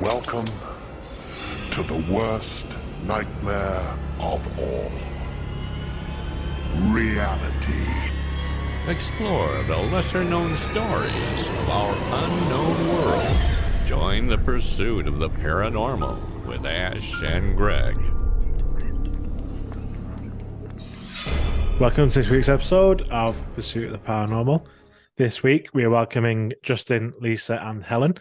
Welcome to the worst nightmare of all. Reality. Explore the lesser-known stories of our unknown world. Join the pursuit of the paranormal with Ash and Greg. Welcome to this week's episode of Pursuit of the Paranormal. This week we are welcoming Justin, Lisa and Helen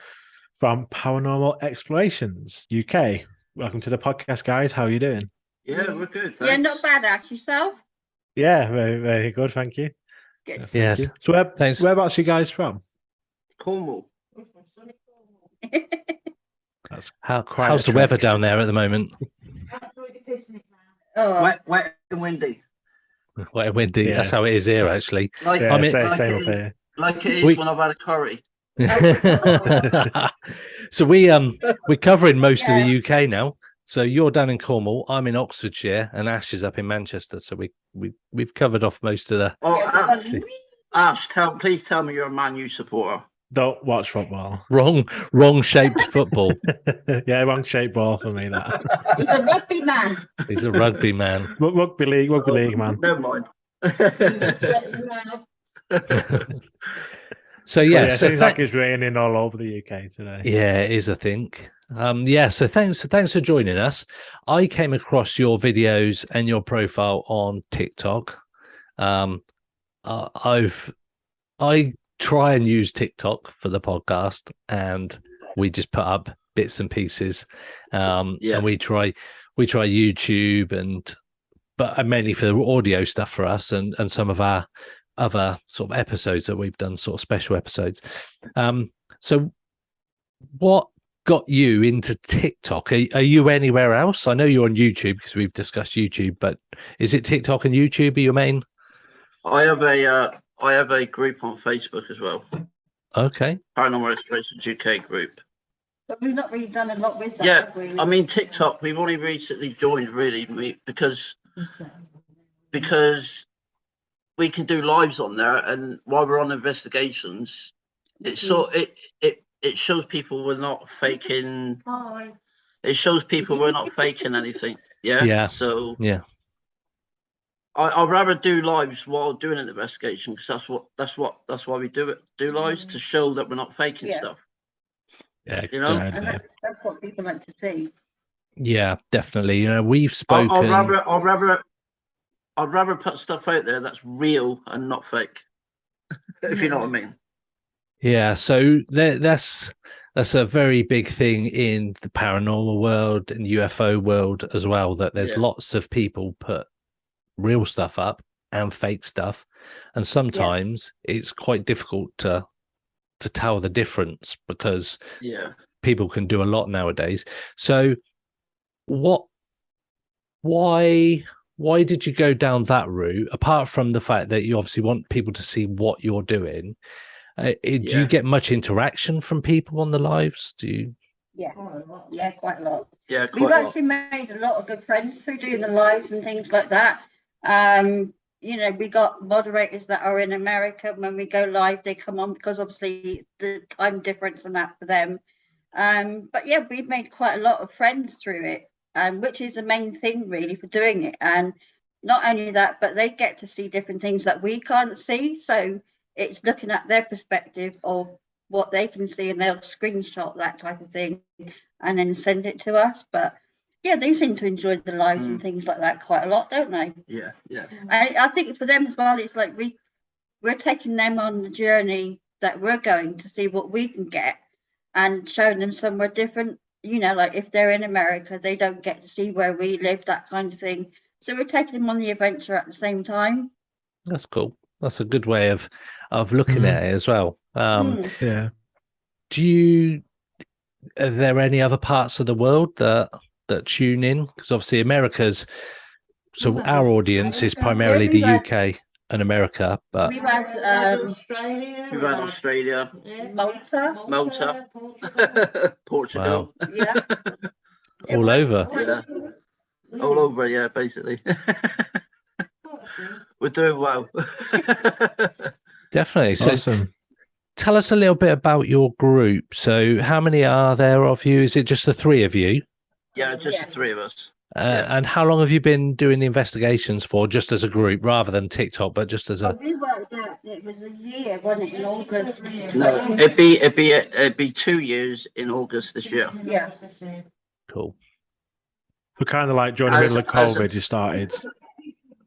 from Paranormal Explorations UK. Welcome to the podcast, guys. How are you doing? Yeah, we're good. Thanks. Yeah, not bad, Ash. Yourself? Yeah, very, very good. Thank you. Good. Thank you. So whereabouts are you guys from? Cornwall. That's How's the weather down there at the moment? Oh, Wet and windy. Wet and windy. Yeah. That's how it is here, actually. Like, Yeah, I mean- same up here. like it is We- when I've had a curry. So we're covering most of Yeah. the UK now. So you're down in Cornwall, I'm in Oxfordshire, and Ash is up in Manchester. So we've covered off most of the. Oh, yeah. Ash, please tell me you're a Man U supporter. Don't watch football. Wrong shaped football. Yeah, wrong shaped ball for me, that. He's a rugby man. He's a rugby man. Rugby league, man. Never mind. So But yeah, it so seems like it's raining all over the UK today. yeah, it is, I think. Yeah, so thanks for joining us. I came across your videos and your profile on TikTok. I try and use TikTok for the podcast, and we just put up bits and pieces. And we try YouTube but mainly for the audio stuff for us and some of our other sort of episodes that we've done, sort of special episodes. So what got you into TikTok? Are you anywhere else? I know you're on YouTube because we've discussed YouTube, but is it TikTok and YouTube are your main? I have a group on Facebook as well. Okay. Paranormal Explorations UK group. But we've not really done a lot with that, Yeah, have we? I mean TikTok. We've only recently joined, really, because we can do lives on there, and while we're on investigations, it shows people we're not faking. Hi. It shows people we're not faking anything. Yeah. Yeah. So Yeah. I'd rather do lives while doing an investigation, because that's why we do lives, to show that we're not faking Yeah. stuff. Yeah, You know? good And idea. that's what people like to see. Yeah, definitely. You know, we've spoken. I'd rather put stuff out there that's real and not fake. If you know what I mean. Yeah, so that's a very big thing in the paranormal world and UFO world as well, that there's Yeah. lots of people put real stuff up and fake stuff, and sometimes it's quite difficult to tell the difference because Yeah. people can do a lot nowadays. So why did you go down that route, apart from the fact that you obviously want people to see what you're doing? Do you get much interaction from people on the lives? Do you? Yeah, yeah, quite a lot. Yeah, We've quite a lot. actually made a lot of good friends through doing the lives and things like that. You know, we got moderators that are in America. When we go live, they come on because obviously the time difference and that for them. But yeah, we've made quite a lot of friends through it, which is the main thing really for doing it. And not only that, but they get to see different things that we can't see. So it's looking at their perspective of what they can see, and they'll screenshot that type of thing and then send it to us. But yeah, they seem to enjoy the lives and things like that quite a lot, don't they? Yeah, yeah. I think for them as well, it's like we're taking them on the journey that we're going to see what we can get and showing them somewhere different. You know, like if they're in America, they don't get to see where we live, that kind of thing. So we're taking them on the adventure at the same time. That's cool. That's a good way of looking at it as well. Yeah. Are there any other parts of the world that tune in? Because obviously America's, so our audience is primarily the UK and America, but We've had Australia, Malta, Portugal. Wow. yeah, all over. Yeah. All over, yeah, basically. We're doing well. Definitely. So Awesome. tell us a little bit about your group. So how many are there of you? Is it just the three of you? Yeah, just the three of us. And how long have you been doing the investigations for, just as a group, rather than TikTok, but just as a? We worked out it was a year, wasn't it, in August? No, it'd be 2 years in August this year. Yeah. Cool. So kind of like during the middle of COVID, you started.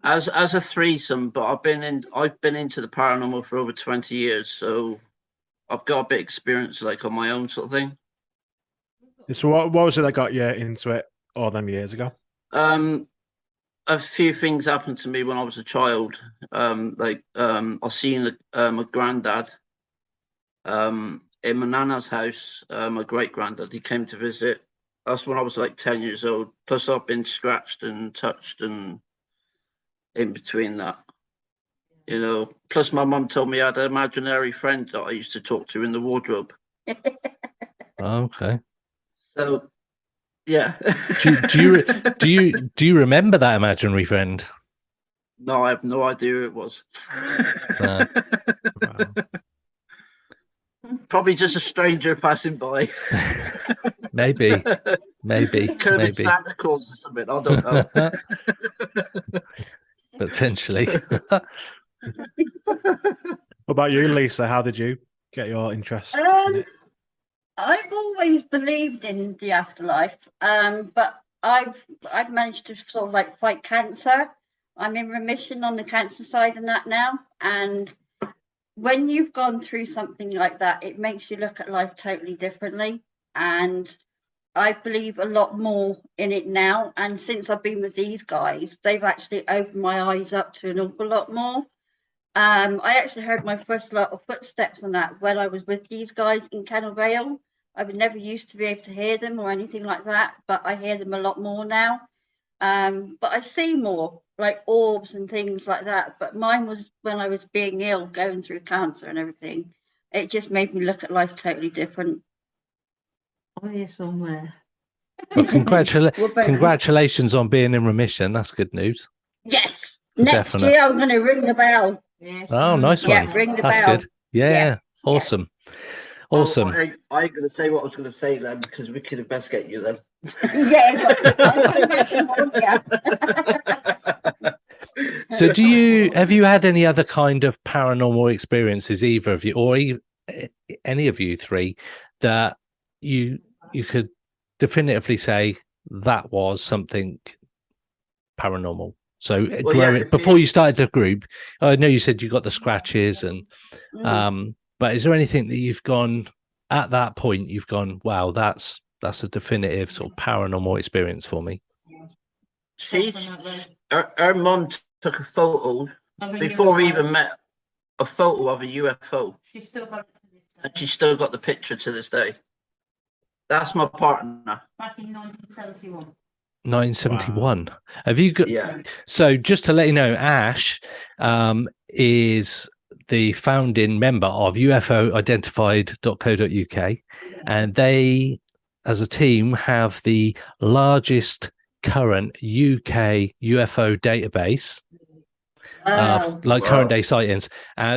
As a threesome, but I've been into the paranormal for over 20 years, so I've got a bit of experience, like on my own sort of thing. So what was it that got you into it all them years ago? A few things happened to me when I was a child. I seen my granddad in my nana's house. My great granddad, he came to visit. That's when I was like 10 years old. Plus, I've been scratched and touched and in between that. You know, plus my mum told me I had an imaginary friend that I used to talk to in the wardrobe. Okay. So, yeah. Do you remember that imaginary friend? No, I have no idea who it was. Wow. Probably just a stranger passing by. Maybe. Could have been Santa Claus or something. I don't know. Potentially. What about you, Lisa? How did you get your interest in it? I've always believed in the afterlife, but I've managed to sort of like fight cancer. I'm in remission on the cancer side and that now. And when you've gone through something like that, it makes you look at life totally differently. And I believe a lot more in it now. And since I've been with these guys, they've actually opened my eyes up to an awful lot more. I actually heard my first lot of footsteps on that when I was with these guys in Kennel Vale. I would never used to be able to hear them or anything like that, but I hear them a lot more now. But I see more, like orbs and things like that. But mine was when I was being ill, going through cancer and everything. It just made me look at life totally different. Oh, yeah, somewhere. Well, congratulations on being in remission. That's good news. Yes. Next year, I'm going to ring the bell. Yeah. Oh, nice one. Yeah, ring the That's bell. good. Yeah. Awesome. Awesome. I ain't going to say what I was going to say then, because we could investigate you then. Yeah, but I'll come back and warn you. So have you had any other kind of paranormal experiences, either of you, or any of you three, that you could definitively say that was something paranormal? So before you started the group, I know you said you got the scratches and but is there anything that you've gone at that point, you've gone, wow, that's a definitive sort of paranormal experience for me? Her mum took a photo before we even met, a photo of a UFO. She's still got it to this day. And she's still got the picture to this day. That's my partner. Back in 1971. 971. Wow. Have you got? Yeah. So just to let you know, Ash is the founding member of UFOidentified.co.uk, and they, as a team, have the largest current UK UFO database of current day sightings.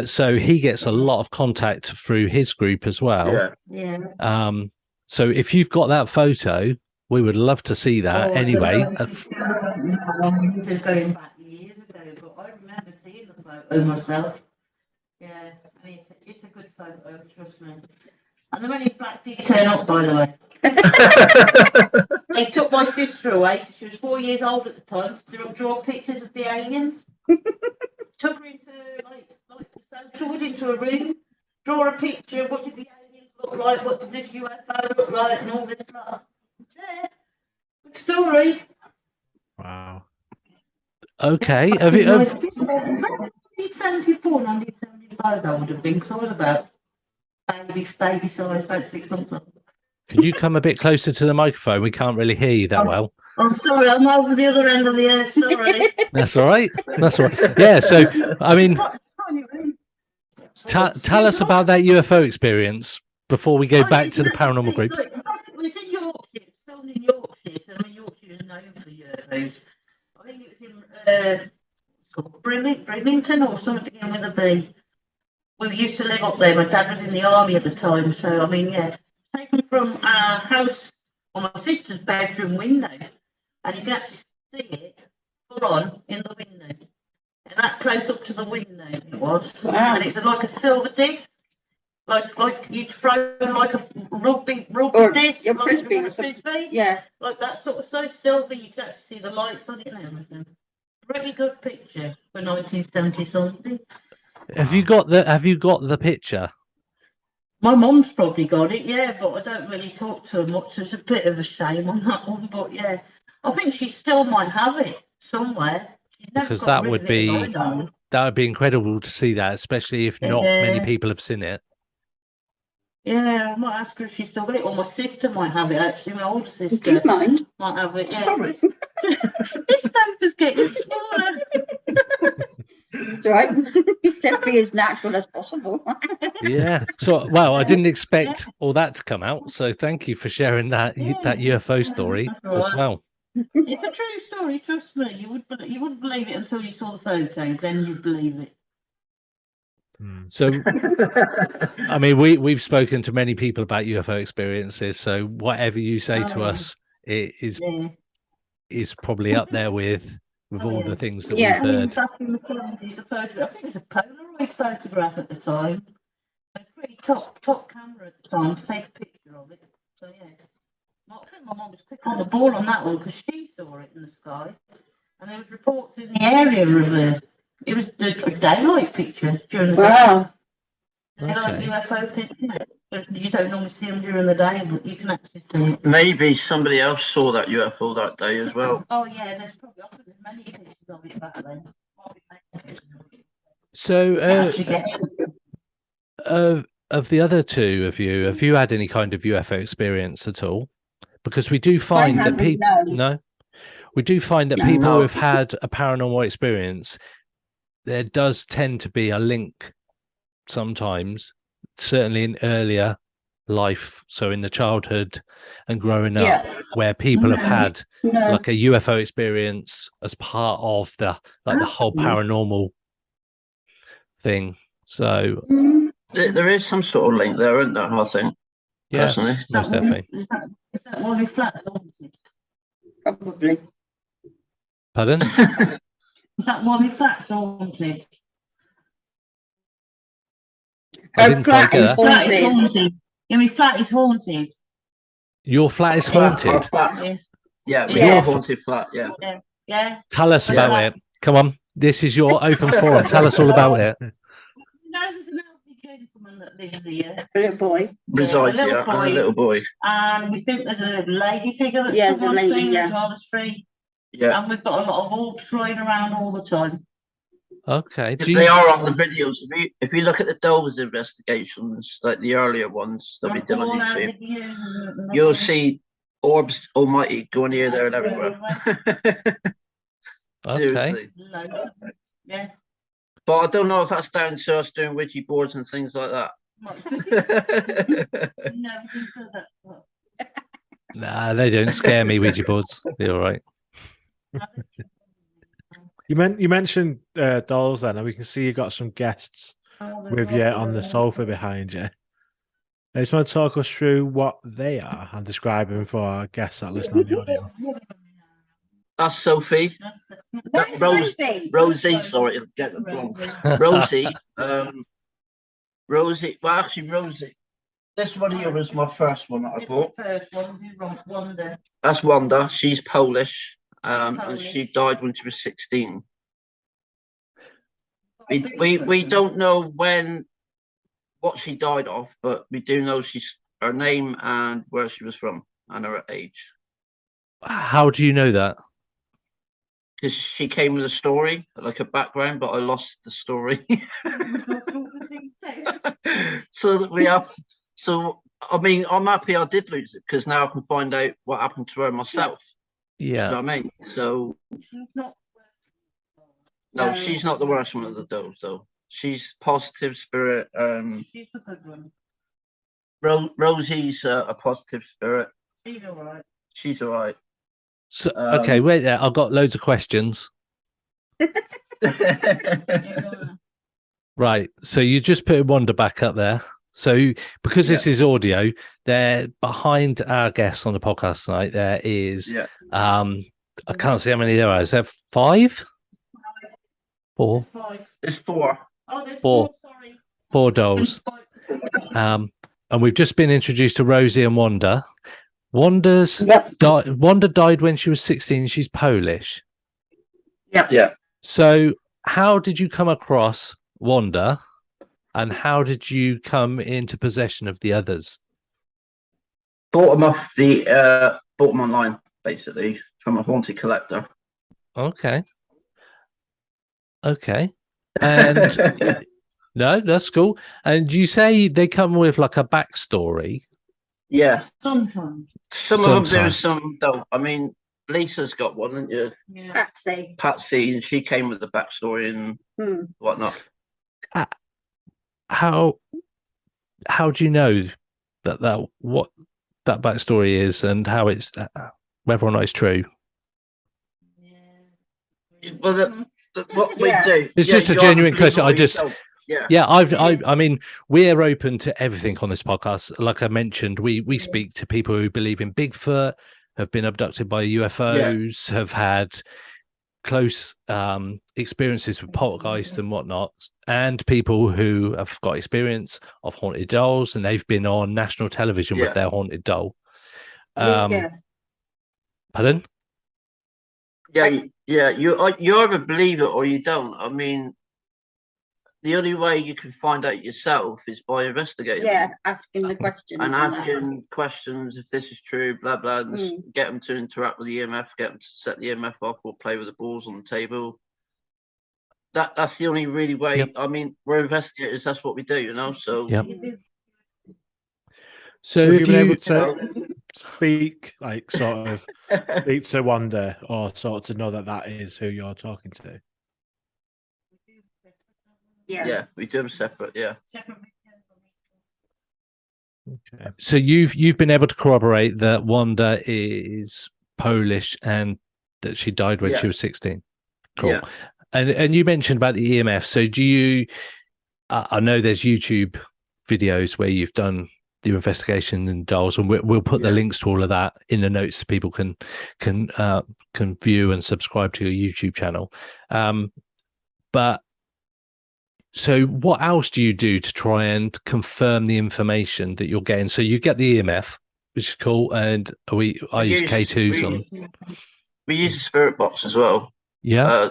So he gets a lot of contact through his group as well. Yeah. So if you've got that photo, we would love to see that. Anyway, this is going back years ago, but I remember seeing the photo myself. Yeah, I mean, it's a good photo, trust me. And the Men in Black did turn up, by the way. They took my sister away. She was 4 years old at the time to draw pictures of the aliens. Took her into like social, into a room, draw a picture. What did the aliens look like? What did this UFO look like? And all this stuff. Yeah, good story. Wow. Okay. 1974, 1975, that would have been, because I was about baby size, about 6 months old. Could you come a bit closer to the microphone? We can't really hear you that well. I'm sorry, I'm over the other end of the earth, sorry. That's all right. That's all right. Yeah, so, I mean, tell us about that UFO experience before we go back to the paranormal group. It was in Yorkshire, it's filmed in Yorkshire, so Yorkshire is known for UFOs. I think it was in Brimington or something with a B. We we used to live up there. My dad was in the army at the time, so I mean, yeah, taken from our house on my sister's bedroom window, and you can actually see it full on in the window, and that close up to the window it was, and it's like a silver disc, like you'd throw like a rugby disc, your like frisbee, a frisbee, yeah. like that sort of so silver. You can actually see the lights on it and everything. Really good picture for 1970 something. Have you got the picture? My mum's probably got it, yeah, but I don't really talk to her much. There's a bit of a shame on that one, but yeah, I think she still might have it somewhere. She's never Because got that rid would of it, be as I know. that would be incredible to see that, especially if not many Yeah. people have seen it. Yeah, I might ask her if she's still got it, or my sister might have it. Actually, my older Do you sister mind? might have it. Yeah. Sorry. This paper's getting smaller. It's all right. Just be as natural as possible. Yeah. So, well, I didn't expect all that to come out. So, thank you for sharing that UFO story That's all as right. well. It's a true story. Trust me. You wouldn't believe it until you saw the photo. Then you'd believe it. So, I mean, we've spoken to many people about UFO experiences. So, whatever you say to us, it is probably up there with all the things that Yeah. we've heard. Back in the 70s, the photograph, I think it was a Polaroid photograph at the time. A pretty top camera at the time to take a picture of it. So yeah, I think my mum was quick on the ball on that one because she saw it in the sky, and there was reports in the area of it was the daylight picture during the day. Daylight UFO picture. You don't normally see them during the day, but you can actually see it. Maybe somebody else saw that UFO that day as well. Oh yeah, there's probably often many pictures of it back then. So, Actually gets of the other two of you, have you had any kind of UFO experience at all? Because we do find that people we do find that people who have had a paranormal experience, there does tend to be a link sometimes, certainly in earlier life, so in the childhood and growing up, where people have had like a UFO experience as part of the whole paranormal thing. So there is some sort of link there, isn't there? I think. Yeah, personally, most definitely. Is that one of flats haunted? Probably. Pardon? Is that one of flats haunted? I didn't quite get that. Flat is haunted. Yeah, my flat is haunted. Your flat is haunted? Yeah, we got a haunted flat, yeah. Yeah. Tell us about it. Come on. This is your open forum. Tell us all about it. There's an elderly gentleman that lives here. A little boy. Resides here, and a little boy. And we think there's a lady figure that's the lady, as well as free. Yeah. And we've got a lot of orbs flying around all the time. Okay. They are on the videos. If you look at the Dover's investigations, like the earlier ones that we did on YouTube, you'll see orbs almighty going here, there, and everywhere. Okay. Yeah. But I don't know if that's down to us doing Ouija boards and things like that. Nah, they don't scare me, Ouija boards. They're all right. You mentioned dolls then, and we can see you got some guests with you on the sofa behind you. I just want to talk us through what they are and describe them for our guests that listen on the audio. That's Sophie. Rosie, sorry, I'm getting it wrong. Rosie, Rosie, well, actually, Rosie, this one here was my first one that I bought. First one is Wanda. That's Wanda. She's Polish, and she died when she was 16. We don't know what she died of, but we do know her name and where she was from and her age. How do you know that? Because she came with a story, like a background, but I lost the story. So I mean, I'm happy I did lose it because now I can find out what happened to her myself. Yeah. You know what I mean? So She's not. no, she's not the worst one of the doves, though. She's positive spirit. She's the good one. Rosie's a positive spirit. She's all right. She's all right. So, okay, wait there. I've got loads of questions. Right. So you just put Wanda back up there. So because this is audio, there behind our guests on the podcast tonight, there is I can't see how many there are. Is there 5? 4? There's 4. Oh, there's 4. 4, sorry. 4 dolls. And we've just been introduced to Rosie and Wanda. Wanda died when she was 16. She's Polish. Yeah. So how did you come across Wanda, and how did you come into possession of the others? Bought them online, basically, from a haunted collector. Okay. And no, that's cool. And you say they come with like a backstory? Yeah. Sometimes. Some of them do, some don't. I mean, Lisa's got one, haven't you? Yeah. Patsy, and she came with the backstory and whatnot. How do you know what that backstory is and how it's whether or not it's true? Well, what we do. It's just a genuine question. I mean, we're open to everything on this podcast. Like I mentioned, we speak to people who believe in Bigfoot, have been abducted by UFOs, have had close experiences with poltergeists and whatnot, and people who have got experience of haunted dolls, and they've been on national television with their haunted doll. Pardon? Yeah. You either believe it or you don't. I mean, the only way you can find out yourself is by investigating. Yeah, asking the questions. And asking questions if this is true, blah, blah, and get them to interact with the EMF, get them to set the EMF off or play with the balls on the table. That's the only really way. Yep. I mean, we're investigators. That's what we do, you know? So, So if you've been able to speak, like, sort of speak to Wanda or sort of know that is who you're talking to. Yeah, we do them separate. Yeah. Okay. So you've been able to corroborate that Wanda is Polish and that she died when she was 16. Cool. Yeah. And you mentioned about the EMF. So do you? I know there's YouTube videos where you've done the investigation and dolls, and we'll put the links to all of that in the notes so people can view and subscribe to your YouTube channel. But so what else do you do to try and confirm the information that you're getting? So you get the EMF, which is cool, and I use K2s on. We use a spirit box as well. Yeah.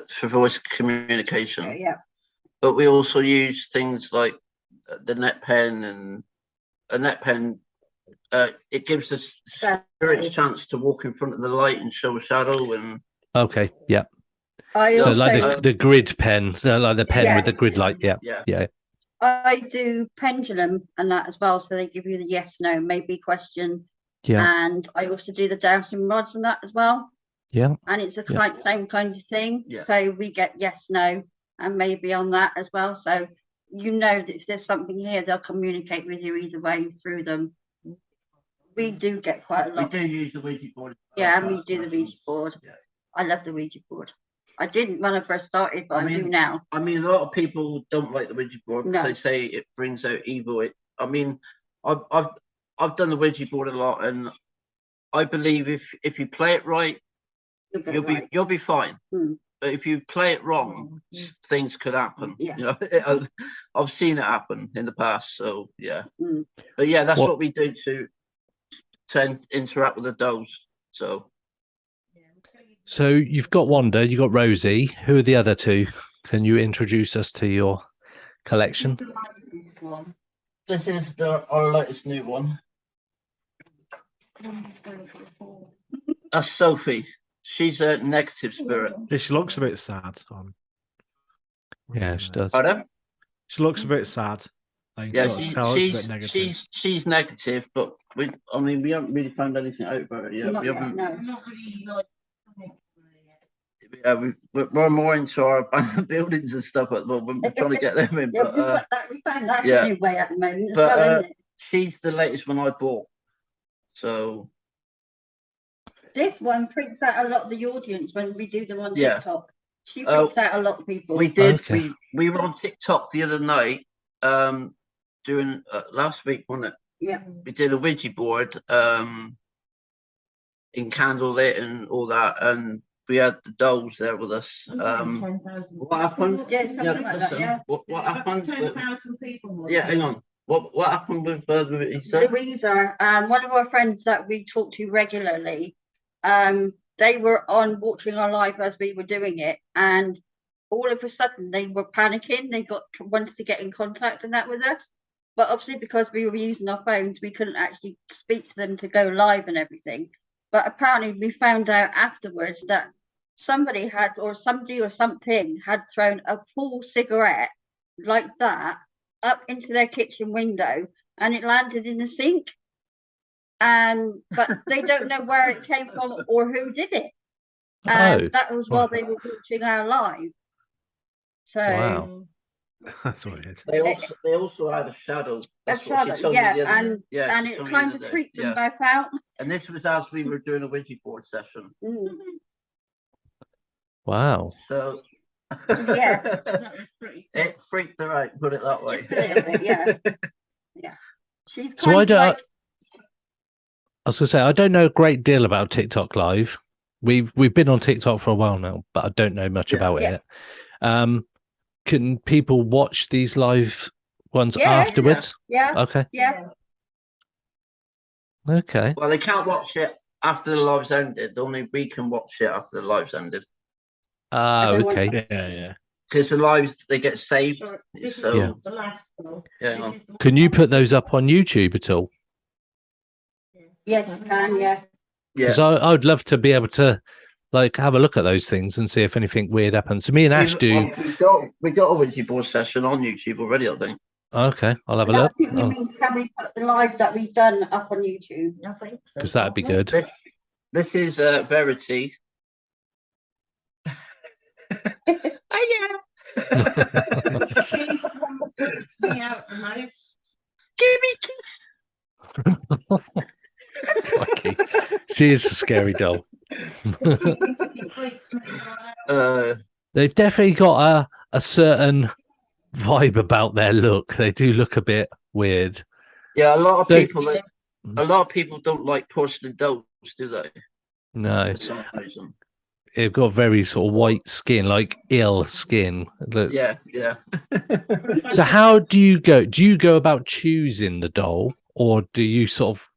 For voice communication. Yeah. But we also use things like the net pen, and a net pen. It gives the spirits chance to walk in front of the light and show a shadow. And okay, yeah. So like the grid pen, like the pen with the grid light. Yeah. I do pendulum and that as well, so they give you the yes, no, maybe question. Yeah. And I also do the dowsing rods and that as well. Yeah. And it's a same kind of thing. Yeah. So we get yes, no, and maybe on that as well. So you know that if there's something here, they'll communicate with you either way through them. We do get quite a lot. We do use the Ouija board. Yeah, and we do the Ouija board. Yeah. I love the Ouija board. I didn't when I first started, but I do now. I mean, a lot of people don't like the Ouija board because they say it brings out evil. I've done the Ouija board a lot, and I believe if you play it right, you'll be fine. But if you play it wrong, things could happen. Yeah. You know, I've seen it happen in the past. So yeah, but yeah, that's what we do to interact with the dolls. So you've got Wanda, you've got Rosie. Who are the other two? Can you introduce us to your collection? This is our latest new one. That's Sophie. She's a negative spirit. She looks a bit sad. Yeah, she does. Pardon? She looks a bit sad. She's negative, but we haven't really found anything out about her yet. We're more into our abandoned buildings and stuff at the moment. We're trying to get them in. We found that new way at the moment. But isn't it? She's the latest one I bought. So this one freaks out a lot of the audience when we do them on TikTok. She freaks out a lot of people. We did. Okay. We were on TikTok the other night, doing last week, wasn't it? Yeah. We did a Ouija board, in candlelit and all that, and we had the dolls there with us. What happened? Yeah, something like that, yeah. What happened? 10,000 people. Yeah, hang on. What happened with Louisa? Louisa, one of our friends that we talk to regularly, they were on watching our live as we were doing it, and all of a sudden they were panicking. They wanted to get in contact and that with us, but obviously because we were using our phones, we couldn't actually speak to them to go live and everything. But apparently we found out afterwards that somebody or something had thrown a full cigarette like that up into their kitchen window, and it landed in the sink. But they don't know where it came from or who did it. And that was while they were watching our live. So wow. That's weird. They also had a shadow. That's what she told me the other and she it told me kind the of other day. freaked them both out. And this was as we were doing a Ouija board session. Wow. So Yeah. it freaked her out, put it that way. Just a little bit, yeah. Yeah. She's So I was gonna say I don't know a great deal about TikTok Live. We've been on TikTok for a while now, but I don't know much about it. Can people watch these live ones afterwards? Yeah. Okay. Yeah. Okay. Well, they can't watch it after the live's ended. Only we can watch it after the live's ended. Okay. Yeah. Because the lives, they get saved. So Yeah. The last one. Yeah. Can you put those up on YouTube at all? Yes, you can. Yeah. Because I would love to be able to have a look at those things and see if anything weird happens. So me and Ash do. We got a Ouija board session on YouTube already, I think. Okay, I'll have a look. I think you mean can we put the live that we've done up on YouTube? I think so. Because that'd be good. This is Verity. She's the one that freaks me out the most. Give me a kiss. Crikey. She is a scary doll. They've definitely got a certain vibe about their look. They do look a bit weird. Yeah, a lot of people don't like porcelain dolls, do they? No. For some reason. They've got very sort of white skin, like ill skin. It looks... Yeah. So how do you go? Do you go about choosing the doll, or do you sort of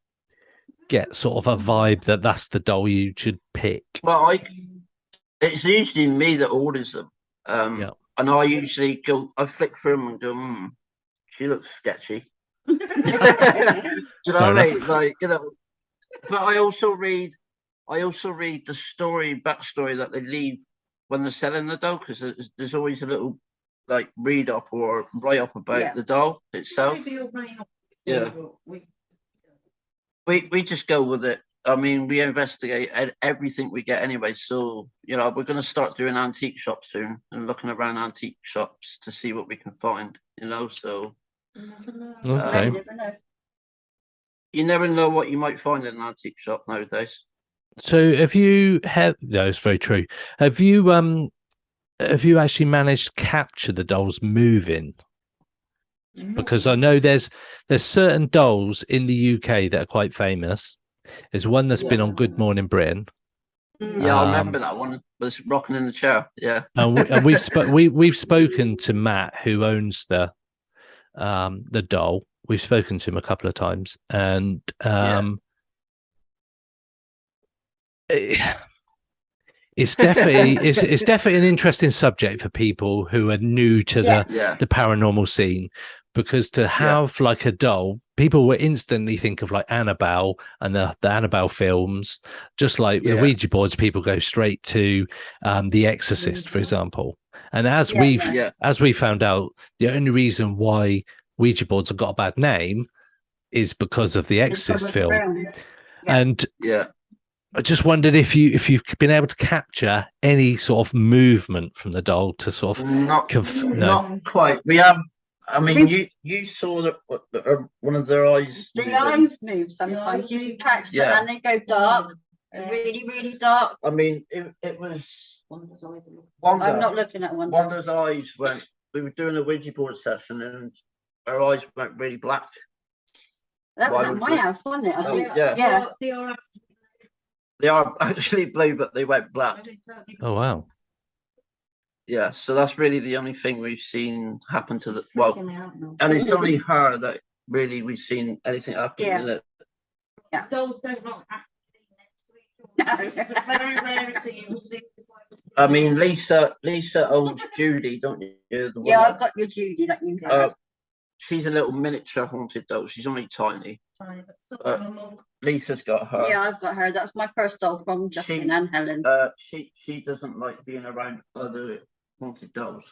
get sort of a vibe that that's the doll you should pick? Well, it's usually me that orders them. And I usually I flick through them and go, she looks sketchy. Do you know what I mean? But I also read the backstory that they leave when they're selling the doll, because there's always a little read up or write up about the doll itself. Yeah. We just go with it. I mean, we investigate everything we get anyway. So, we're going to start doing antique shops soon and looking around antique shops to see what we can find, so. Okay. You never know what you might find in an antique shop nowadays. So it's very true. Have you actually managed to capture the dolls moving? Because I know there's certain dolls in the UK that are quite famous. There's one that's been on Good Morning Britain. Yeah, I remember that one. Was rocking in the chair. Yeah, and we've spoken to Matt, who owns the doll. We've spoken to him a couple of times, and it's definitely it's definitely an interesting subject for people who are new to the paranormal scene, because to have a doll, people will instantly think of Annabelle and the Annabelle films. Just like the Ouija boards, people go straight to The Exorcist, for example. And as we found out, the only reason why Ouija boards have got a bad name is because of the Exorcist film. And I just wondered if you've been able to capture any sort of movement from the doll to sort of not quite. We have. I mean, you saw that one of their eyes. The eyes move sometimes. You can catch them and they go dark, really, really dark. I mean, it was Wanda, I'm not looking at one. Wanda's eyes went. We were doing a Ouija board session, and her eyes went really black. That was Why at would my you- house, wasn't it? I Oh, think. yeah. Yeah. They are actually blue, but they went black. Oh wow. Yeah, so that's really the only thing we've seen happen to the and it's only her that really we've seen anything happen Yeah. in it. Those don't not actually next to each other. It's a very rarity you see. I mean, Lisa owns Judy, don't you? The one Yeah, that- I've got your Judy that you had. she's a little miniature haunted doll. She's only tiny. Lisa's got her. Yeah, I've got her. That was my first doll from Justin and Helen. She doesn't like being around other haunted dolls.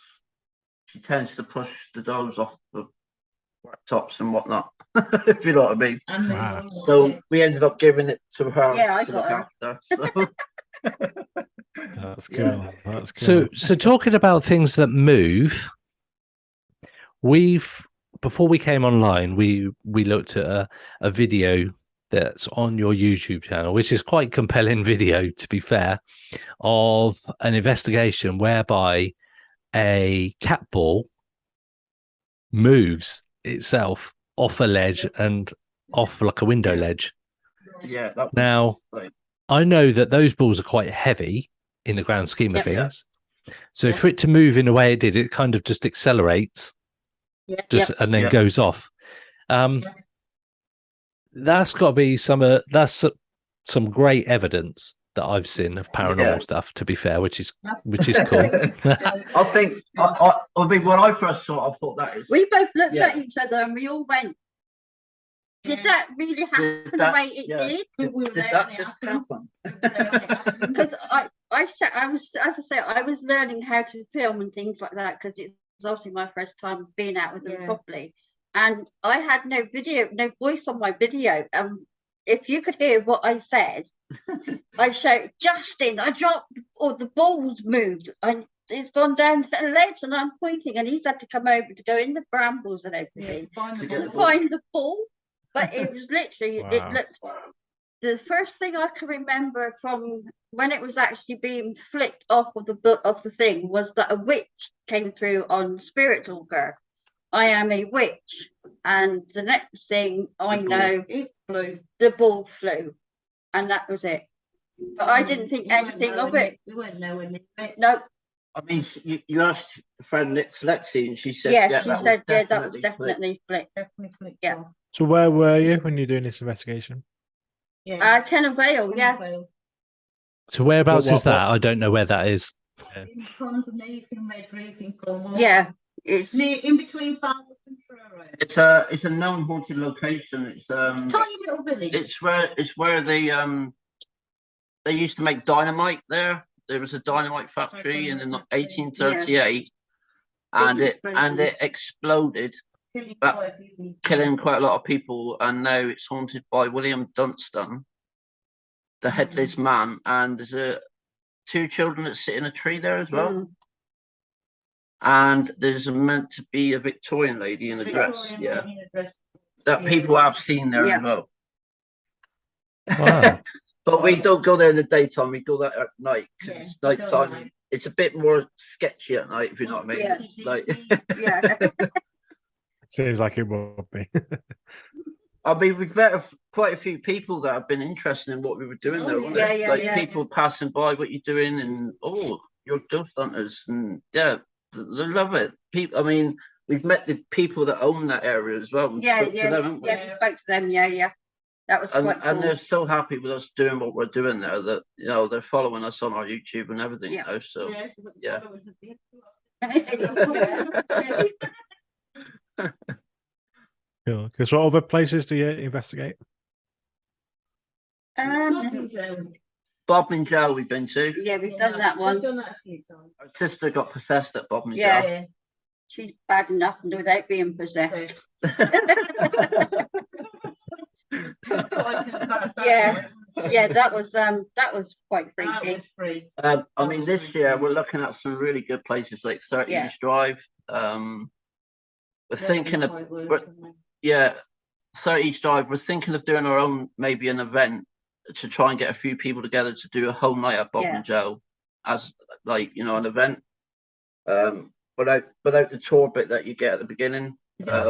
She tends to push the dolls off the tops and whatnot, if you know what I mean. Wow. So we ended up giving it to her Yeah, I to got look her. after. So. That's cool. Yeah. That's cool. So talking about things that move, before we came online, we looked at a video that's on your YouTube channel, which is quite compelling video, to be fair, of an investigation whereby a cat ball moves itself off a ledge and off like a window ledge. Yeah. That was, Now, like, I know that those balls are quite heavy in the grand scheme of Yep. things. So for it to move in the way it did, it kind of just accelerates and then Yeah. goes off. That's got to be that's some great evidence that I've seen of paranormal stuff, to be fair, which is cool. I think I mean when I first saw it, I thought that is. We both looked Yeah. at each other and we all went, did that really happen the way it did? Did that just happen? Because I was, as I say, I was learning how to film and things like that because it was obviously my first time being out with them properly, and I had no voice on my video. If you could hear what I said, I shouted, "Justin, I dropped, or the balls moved, and it's gone down the ledge," and I'm pointing, and he's had to come over to go in the brambles and everything to find the ball. But it was literally, it looked. The first thing I can remember from when it was actually being flicked off of the thing was that a witch came through on Spirit Talker. I am a witch, and the next thing I know, the ball flew, and that was it. But I didn't think anything of it. We weren't nowhere near it. No. I mean, you asked a friend Lexi, and she said, Yeah, she that said, was that was definitely flicked. Yeah. So where were you when you're doing this investigation? Kenner Vale, yeah. So whereabouts What- is that? I don't know where that is. In front of me, in Medrick, in Cornwall. Yeah, it's Near, in between Falmouth and Truro. It's a known haunted location. It's Tiny little village. it's where they used to make dynamite there. There was a dynamite factory in 1838, and it exploded, killing quite a lot of people. And now it's haunted by William Dunstan, the headless man, and there's two children that sit in a tree there as well. And there's meant to be a Victorian lady in a dress, that people have seen there as well. Wow. But we don't go there in the daytime. We go there at night because it's nighttime. It's a bit more sketchy at night, if you know what I mean. Yeah. Like, yeah. Seems like it would be. I mean, we've met quite a few people that have been interested in what we were doing there. Wasn't it? Like people passing by, what you're doing, and you're ghost hunters, and they love it. People, I mean, we've met the people that own that area as well. We spoke to them, haven't we? Yeah, we spoke to them. Yeah. That was quite cool. And they're so happy with us doing what we're doing there that they're following us on our YouTube and everything now. So yeah. Cool. Because what other places do you investigate? Bob and Joe we've been to. Yeah, we've done that one. We've done that a few times. Our sister got possessed at Bob and Joe. Yeah. She's bad enough without being possessed. Yeah, that was quite freaky. I mean, this year we're looking at some really good places like 30 East Drive. We're thinking of 30 East Drive. We're thinking of doing our own, maybe an event to try and get a few people together to do a whole night at Bob and Joe, as like an event, without the tour bit that you get at the beginning. But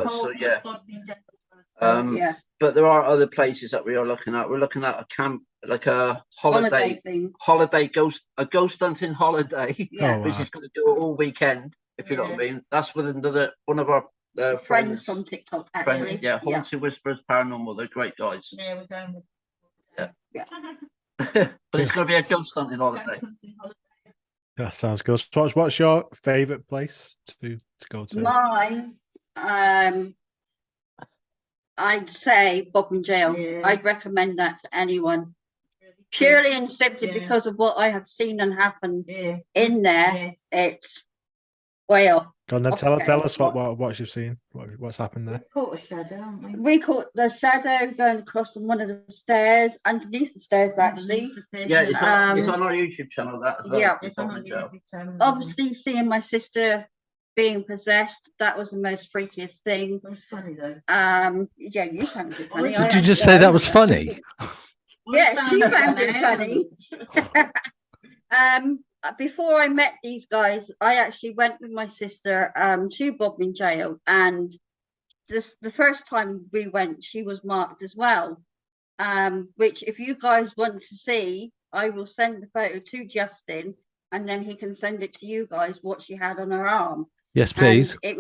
there are other places that we are looking at. We're looking at a camp, like a holiday ghost hunting holiday, which is going to do it all weekend. If you know what I mean. That's with one of our friends from TikTok, actually. Haunted Whispers Paranormal. They're great guys. Yeah, we're going with. But it's going to be a ghost hunting holiday. That sounds good. So what's your favourite place to go to? Mine, I'd say Bob and Jail. Yeah. I'd recommend that to anyone. Purely and simply because of what I have seen and happened in there. It's way off. Go on then, tell us what you've seen, what's happened there. We caught a shadow, haven't we? We caught the shadow going across on one of the stairs, underneath the stairs, actually. It's on our YouTube channel, that as well. Yeah, it's on our YouTube channel. Obviously, seeing my sister being possessed, that was the most freakiest thing. It was funny though. Yeah, you found it funny. Did you just say that was funny? Yeah, she found it funny. Before I met these guys, I actually went with my sister to Bob and Jail, and the first time we went, she was marked as well. Which, if you guys want to see, I will send the photo to Justin, and then he can send it to you guys what she had on her arm. Yes, please. And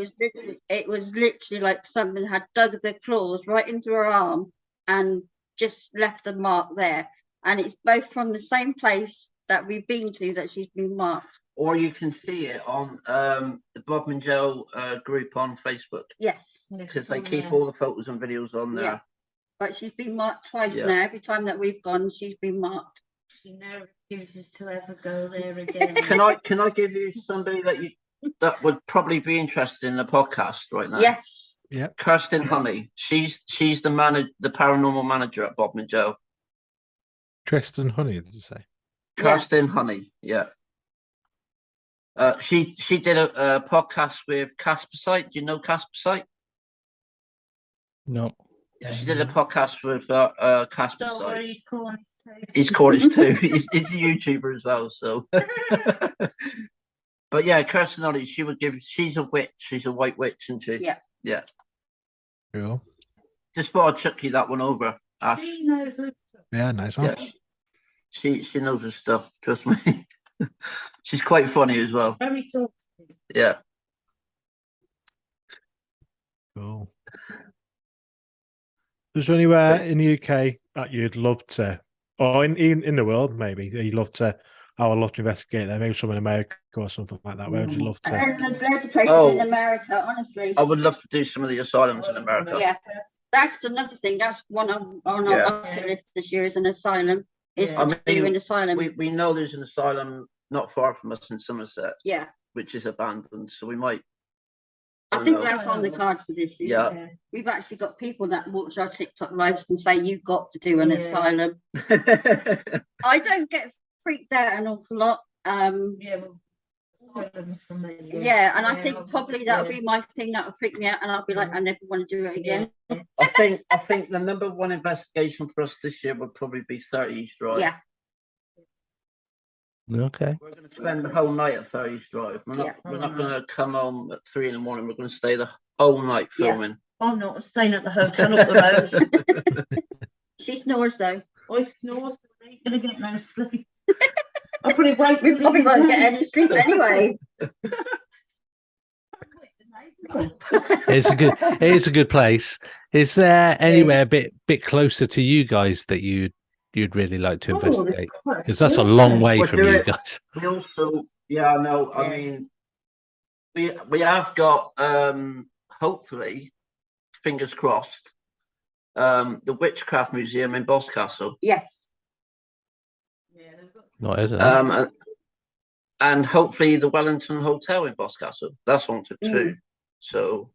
it was literally like something had dug their claws right into her arm and just left a mark there. And it's both from the same place that we've been to that she's been marked. Or you can see it on the Bob and Joe group on Facebook. Yes. Because they keep all the photos and videos on there. Yeah. But she's been marked twice now. Every time that we've gone, she's been marked. She now refuses to ever go there again. Can I give you somebody that would probably be interested in the podcast right now? Yes. Yeah. Kirsten Honey. She's the paranormal manager at Bob and Joe. Tristan Honey, did you say? Kirsten Honey, yeah. She did a podcast with Casper Site. Do you know Casper Site? No. Yeah, she did a podcast with Casper Site. He's Cornish too. He's a YouTuber as well. So, but yeah, Kirsten Honey. She's a witch. She's a white witch, isn't she? Yeah. Yeah. Cool. Just thought I'd chuck you that one over, Ash. She knows her stuff. Yeah, nice one. Yeah. She knows her stuff. Trust me. She's quite funny as well. Very talkative. Yeah. Cool. Is there anywhere in the UK that you'd love to, or in the world maybe, that you'd love to, I would love to investigate there, maybe somewhere in America or something like that? Where would you love to? And there's loads of places in America, honestly. I would love to do some of the asylums in America. Yeah, that's another thing. That's one on our bucket list this year is an asylum. Do an asylum. We know there's an asylum not far from us in Somerset. Yeah. Which is abandoned, so we might. I think that's on the cards for this year. Yeah. We've actually got people that watch our TikTok lives and say you've got to do an asylum. I don't get freaked out an awful lot. And I think probably that'll be my thing that'll freak me out, and I'll be like, I never want to do it again. I think the number one investigation for us this year would probably be 30 East Drive. Yeah. Okay. We're going to spend the whole night at 30 East Drive. We're not going to come home at 3 in the morning. We're going to stay the whole night filming. Yeah. I'm not staying at the hotel up the road. She snores though. I snore, so I ain't going to get no sleep. I probably won't. We probably won't get any sleep anyway. It is a good place. Is there anywhere a bit closer to you guys that you'd really like to investigate? Because that's a long way from you guys. We also, I know. I mean, we have got hopefully, fingers crossed, the Witchcraft Museum in Boscastle. Yes. Not it. And hopefully the Wellington Hotel in Boscastle. That's on to 2. So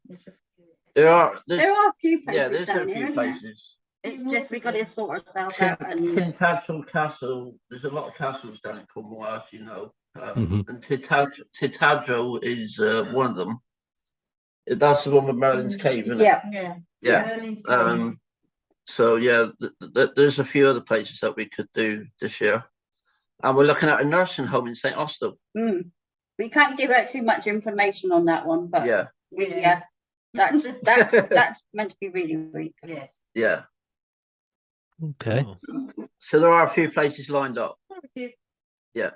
there are a few places. Yeah, there's a few places. It's just we got to sort ourselves out. Tintagel Castle. There's a lot of castles down in Cornwall, as you know. And Tintagel is one of them. That's the one with Merlin's Cave, isn't it? Yeah. So there's a few other places that we could do this year. And we're looking at a nursing home in St. Austell. We can't give out too much information on that one, but Yeah. That's meant to be really, really good. Yes. Yeah. Okay. So there are a few places lined up. Yeah.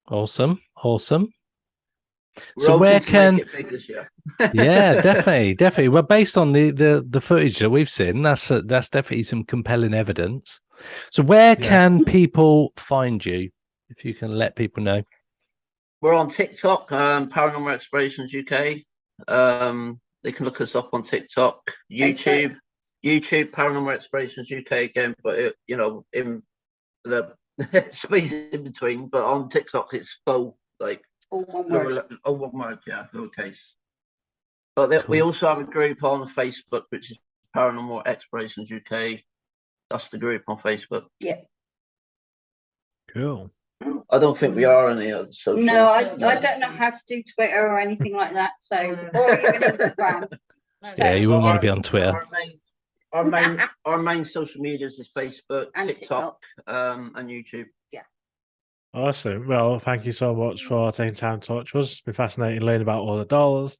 Awesome. We're So hoping where to can make it big this year. Yeah, definitely. Well, based on the footage that we've seen, that's definitely some compelling evidence. So where can people find you, if you can let people know? We're on TikTok, Paranormal Explorations UK. They can look us up on TikTok, YouTube, Paranormal Explorations UK again, but in the space in between. But on TikTok, it's full, like all one word. One word, yeah, lowercase. But we also have a group on Facebook, which is Paranormal Explorations UK. That's the group on Facebook. Yeah. Cool. I don't think we are on the other social. No, I don't know how to do Twitter or anything like that. So, or even Instagram. Yeah, you wouldn't want to be on Twitter. Our main social medias is Facebook, And TikTok, and YouTube. Yeah. Awesome. Well, thank you so much for taking time to talk to us. It's been fascinating learning about all the dollars,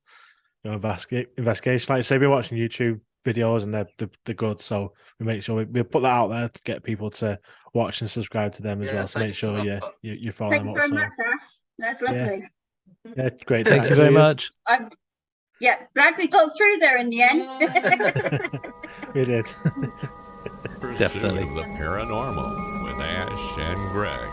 investigation. Like I say, we're watching YouTube videos and they're good. So we make sure we put that out there to get people to watch and subscribe to them as well. So make sure you follow them Thanks up. very much, Ash. That's lovely. Yeah, great. Thank you very much. I'm glad we got through there in the end. We did. Pursuit Definitely. of the Paranormal with Ash and Greg.